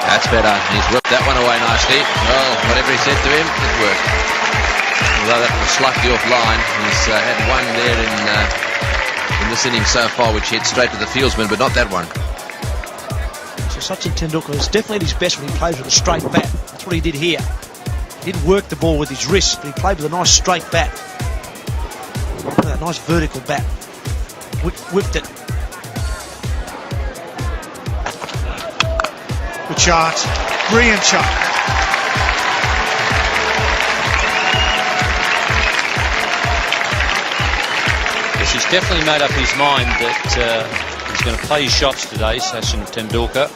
That's better. He's whipped that one away nicely. Well, whatever he said to him, it worked. Although that was slightly offline, he's had one there in this inning so far, which hit straight to the fieldsman, but not that one. So Sachin Tendulkar is definitely at his best when he plays with a straight bat. That's what he did here. He didn't work the ball with his wrist, but he played with a nice straight bat. That nice vertical bat. Whipped it. Good shot. Brilliant shot. Yes, he's definitely made up his mind that he's going to play his shots today, Sachin Tendulkar.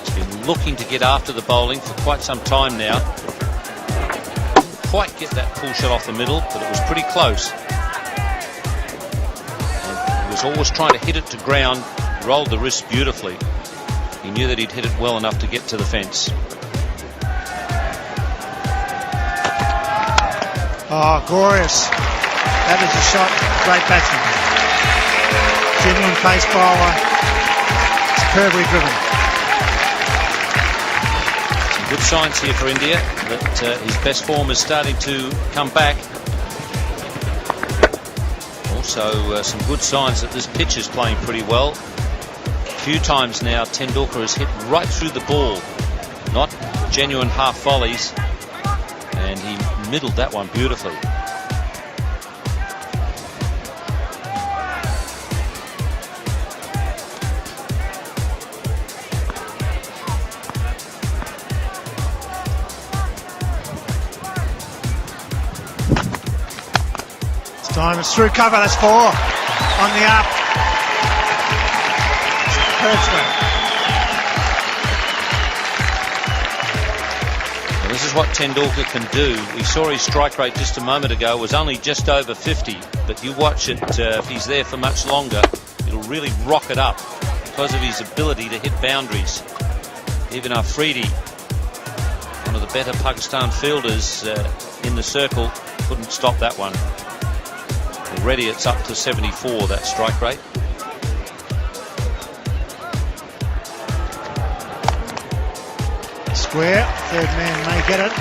He's been looking to get after the bowling for quite some time now. Didn't quite get that pull shot off the middle, but it was pretty close. And he was always trying to hit it to ground. He rolled the wrist beautifully. He knew that he'd hit it well enough to get to the fence. Oh, glorious. That is a shot. Great batsman. Genuine pace bowler. Superbly driven. Some good signs here for India that his best form is starting to come back. Also some good signs that this pitch is playing pretty well. A few times now Tendulkar has hit right through the ball, not genuine half volleys, and he middled that one beautifully. This time it's through cover. That's 4 on the up. Well, this is what Tendulkar can do. We saw his strike rate just a moment ago was only just over 50, but you watch it, if he's there for much longer, it'll really rocket up because of his ability to hit boundaries. Even Afridi, one of the better Pakistan fielders in the circle, couldn't stop that one. Already it's up to 74, that strike rate. Square, third man may get it.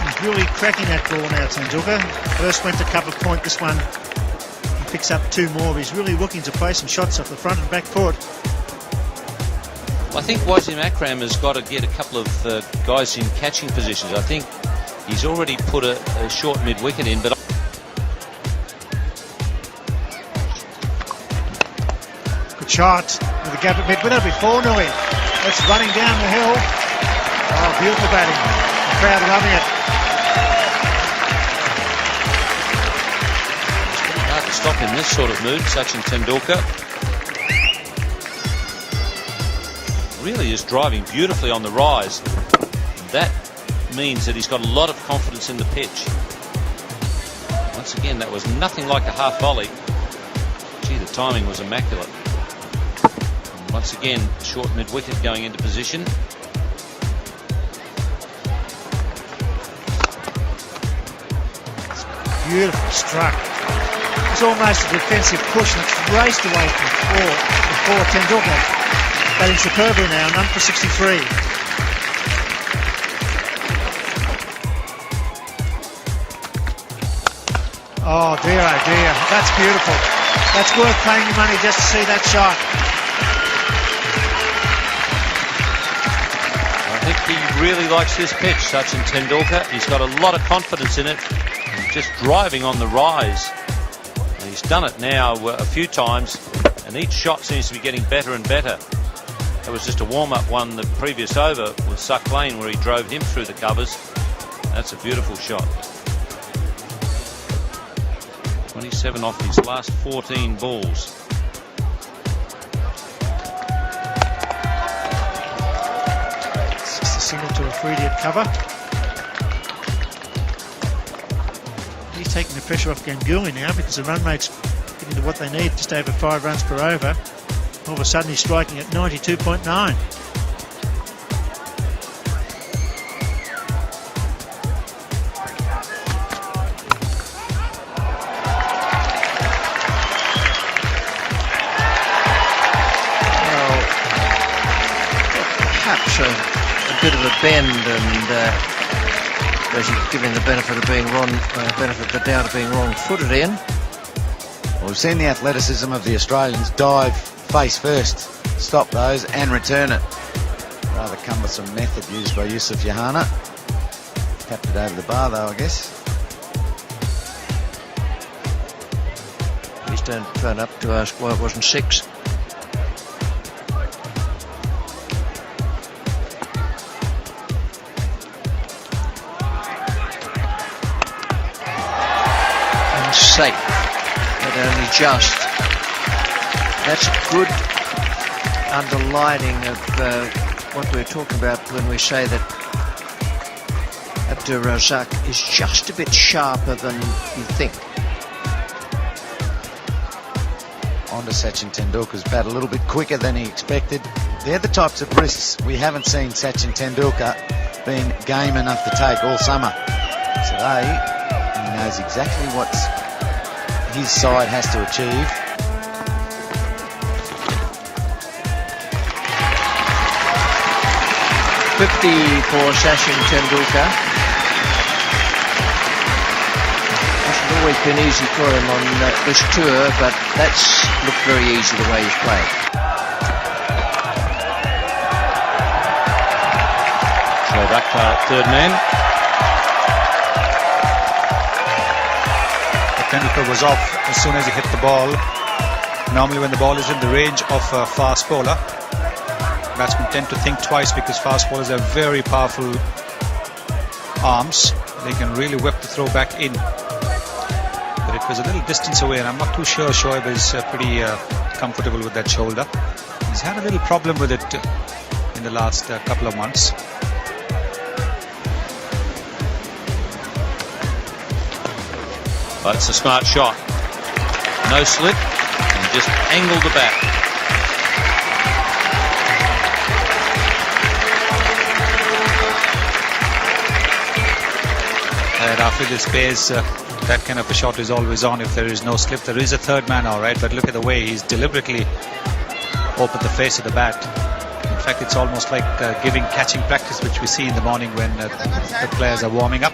He's really cracking that ball now, Tendulkar. First went to cover point, this one he picks up 2 more. He's really looking to play some shots off the front and back foot. Well, I think Wasim Akram has got to get a couple of guys in catching positions. I think he's already put a short mid-wicket in, but good shot. With a gap at mid, with it before Nui. That's running down the hill. Oh, beautiful batting. The crowd loving it. It's pretty hard to stop in this sort of mood. Sachin Tendulkar really is driving beautifully on the rise. That means that he's got a lot of confidence in the pitch. Once again, that was nothing like a half volley. Gee, the timing was immaculate. Once again, short mid-wicket going into position. Beautiful struck. It's almost a defensive push and it's raced away from before Tendulkar. Batting superbly now, none for 63. Oh dear, that's beautiful. That's worth paying your money just to see that shot. I think he really likes this pitch, Sachin Tendulkar. He's got a lot of confidence in it. He's just driving on the rise. And he's done it now a few times, and each shot seems to be getting better and better. That was just a warm-up one the previous over with Suck Lane where he drove him through the covers. That's a beautiful shot. 27 off his last 14 balls. It's just a single to Afridi at cover. He's taking the pressure off Ganguly now because the run rate's getting to what they need, just over 5 runs per over. All of a sudden he's striking at 92.9. perhaps a bit of a bend, and as you give him the benefit of being benefit of the doubt of being wrong-footed in. Well, we've seen the athleticism of the Australians dive face first, stop those and return it. Rather cumbersome method used by Yusuf Yohana. Tapped it over the bar though, I guess. Please don't phone up to ask why it wasn't 6. And safe, but only just. That's a good underlining of what we're talking about when we say that Abdur Razak is just a bit sharper than you think. Onto Sachin Tendulkar's bat a little bit quicker than he expected. They're the types of risks we haven't seen Sachin Tendulkar been game enough to take all summer. Today, he knows exactly what his side has to achieve. For Sachin Tendulkar. Hasn't always been easy for him on this tour, but that's looked very easy the way he's played. Sobid Akhtar at third man. Tendulkar was off as soon as he hit the ball. Normally when the ball is in the range of a fast bowler, batsmen tend to think twice because fast bowlers have very powerful arms. They can really whip the throw back in. But it was a little distance away, and I'm not too sure Shoaib is pretty comfortable with that shoulder. He's had a little problem with it in the last couple of months. But it's a smart shot. No slip, and just angled the bat. And after this pace, that kind of a shot is always on if there is no slip. There is a third man, all right, but look at the way he's deliberately opened the face of the bat. In fact, it's almost like giving catching practice, which we see in the morning when the players are warming up.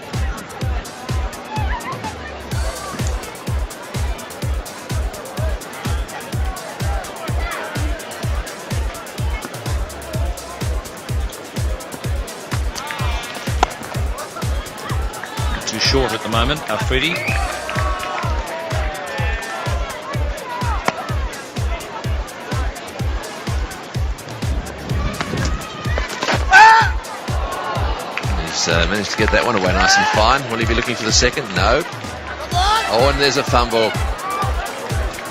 Too short at the moment, Afridi. He's managed to get that one away nice and fine. Will he be looking for the second? No. Oh, and there's a fumble.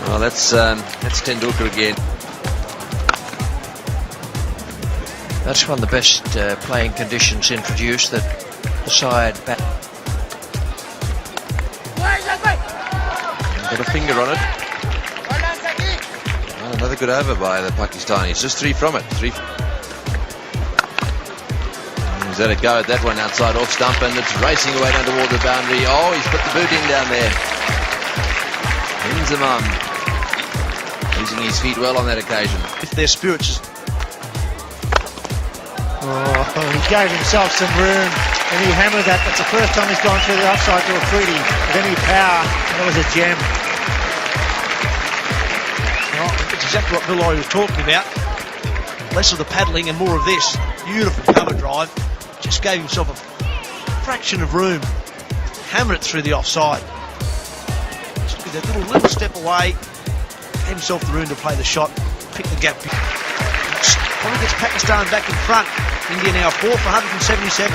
Well, that's Tendulkar again. That's one of the best playing conditions introduced, that the side bat. Got a finger on it. Well, another good over by the Pakistanis. Just 3 from it. 3. He's had a go at that one outside off stump, and it's racing away down toward the boundary. Oh, he's put the boot in down there. Inzamam using his feet well on that occasion. If their spirits... He gave himself some room and he hammered that. That's the first time he's gone through the offside to Afridi with any power. That was a gem. Well, it's exactly what Bill Laurie was talking about. Less of the paddling and more of this. Beautiful cover drive. Just gave himself a fraction of room. Hammered it through the offside. Just took that little step away. Gave himself the room to play the shot. Pick the gap. Probably gets Pakistan back in front. India now 4 for 177.